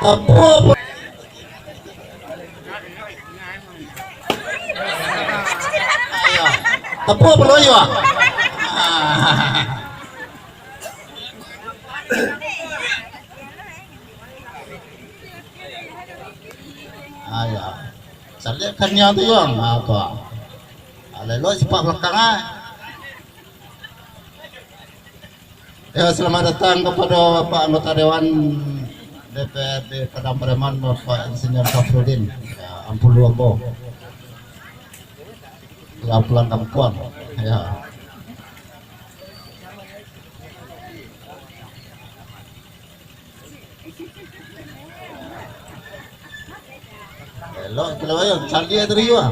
Tepuk. Ayo. Tepuk perlu ya. Ayo. Saya kannya tu yang apa? Lalu sepak belakang. Ya, selamat datang kepada Bapak Anggota Dewan DPRD Padang Pariaman Bapak Insinyur Safrudin. Ya, ampun luambo. Ya, pulang kampung. Ya. Hello, kalau ayo cari dari ya.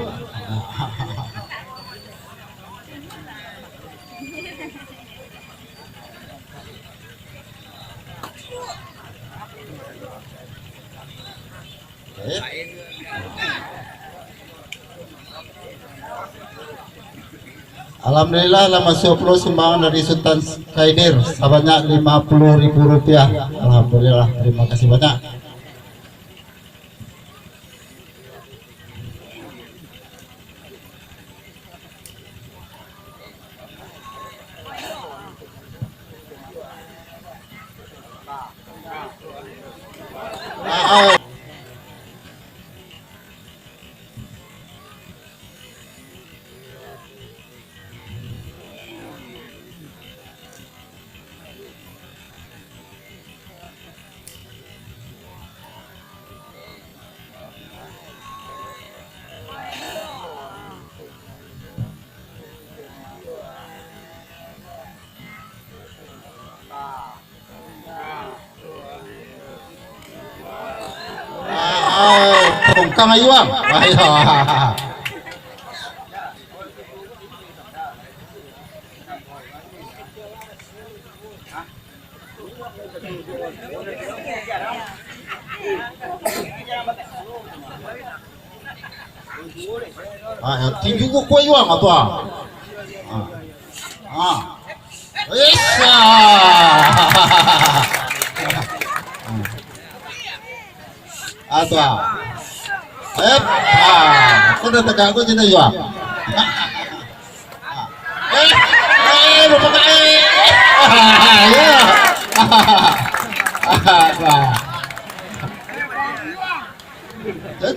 Alhamdulillah lah masuk Pulau sumbangan dari Sultan Kaidir sebanyak Rp50.000. Alhamdulillah, terima kasih banyak. Tongkang ayo bang. Ayo. Tinju ko ko iwang apa? Esa. Atwa. Aku udah tegak aku cinta iwang. Bapak ya.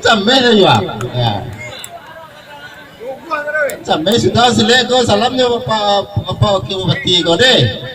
Cameh ya. Cameh sudah selesai ko salamnya Bapak Wakil Bupati ko deh.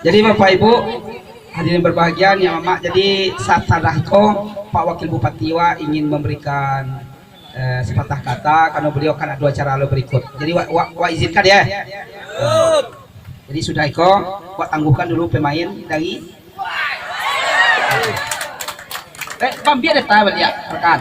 Jadi Bapak Ibu hadirin berbahagia nih Mama, jadi saat sadahko Pak Wakil Bupati ingin memberikan sepatah kata karena beliau kan ada acara lo berikut. Jadi wa izinkan ya. Jadi sudah Iko, wa tangguhkan dulu pemain dari Bang biar deh tahu ya rekan.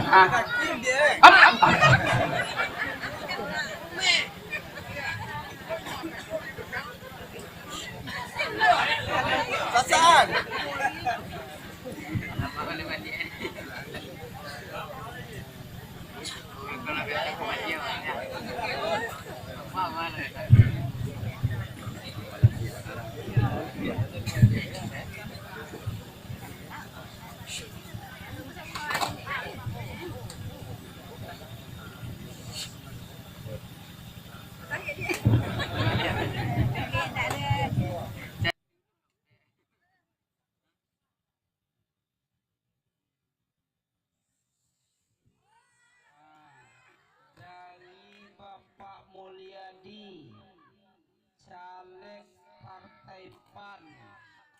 Caleg Partai PAN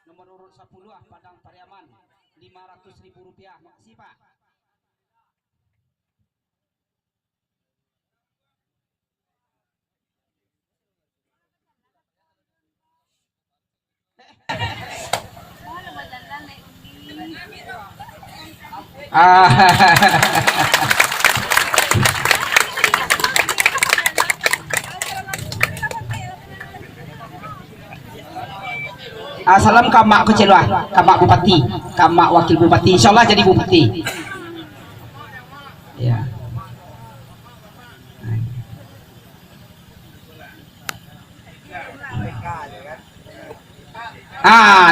nomor urut 10 Padang Pariaman Rp500.000. Makasih Pak. Salam kamak kecil lah, kamak bupati, kamak wakil bupati, insyaallah jadi bupati. Ya.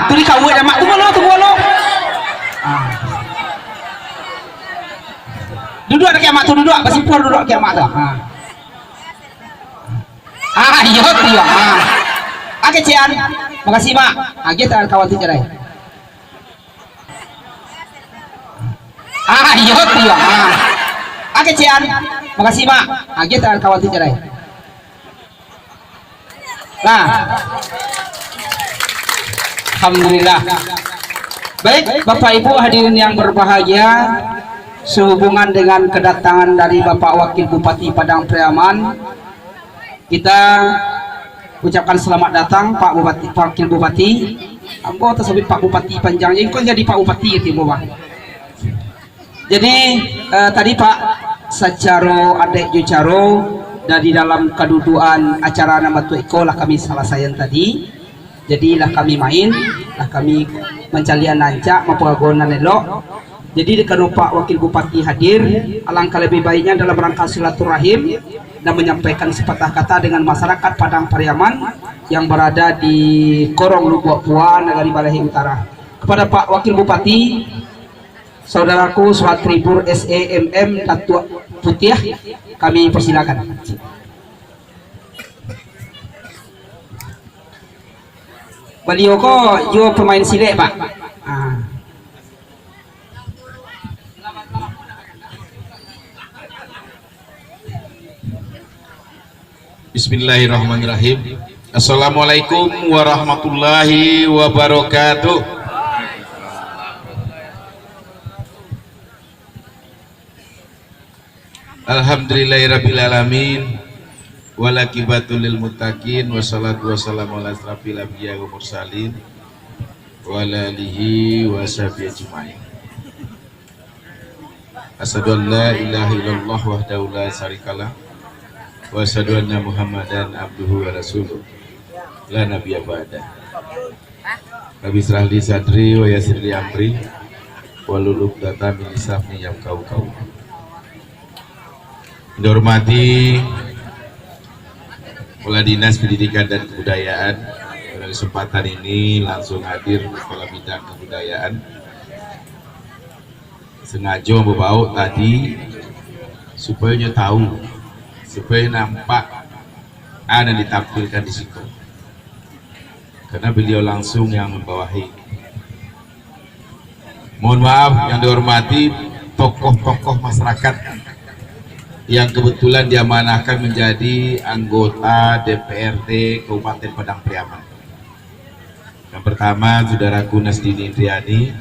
Tu di kau mak tunggu lo. Duduk ada kiamat tu duduk, basimpur duduk kiamat tu. Iya dia. Kecian. Makasih mak. Kita kawan tu cerai. Iya dia. Kecian. Makasih mak. Kita kawan tu cerai. Nah. Alhamdulillah. Baik, Bapak Ibu hadirin yang berbahagia, sehubungan dengan kedatangan dari Bapak Wakil Bupati Padang Priaman, kita ucapkan selamat datang Pak Bupati, Wakil Bupati. Ambo tersebut Pak Bupati panjang, ingkon jadi Pak Bupati itu Bapak. Jadi tadi Pak secara adek jucaro dari dalam kedudukan acara nama tu lah kami salah sayang tadi. Jadilah kami main, lah kami mencalian nancak mempengagonan elok. Jadi kalau Pak Wakil Bupati hadir, alangkah lebih baiknya dalam rangka silaturahim dan menyampaikan sepatah kata dengan masyarakat Padang Pariaman yang berada di Korong Lubuk Pua, Negari Balahi Utara. Kepada Pak Wakil Bupati, saudaraku Suhatribur SEMM Datuk Putih, kami persilakan. Beliau kok yo pemain silek Pak. Bismillahirrahmanirrahim. Assalamualaikum warahmatullahi wabarakatuh. Alhamdulillahirabbil alamin. Walakibatul lil muttaqin wassalatu wassalamu ala asrafil anbiya wa mursalin wa ala alihi wa sahbihi ajmain. Asyhadu an la ilaha illallah wahdahu la syarikalah wa asyhadu anna Muhammadan abduhu wa rasuluh la nabiyya ba'da. Rabbi israh li sadri wa yassir li amri wahlul 'uqdatam min lisani yafqahu qawli. Dihormati Kepala Dinas Pendidikan dan Kebudayaan, pada kesempatan ini langsung hadir Kepala Bidang Kebudayaan. Sengaja membawa tadi supaya tahu, supaya nampak ada yang ditampilkan di situ. Karena beliau langsung yang membawahi. Mohon maaf yang dihormati tokoh-tokoh masyarakat yang kebetulan diamanahkan menjadi anggota DPRD Kabupaten Padang Priaman. Yang pertama, saudaraku Nasdini Indriani,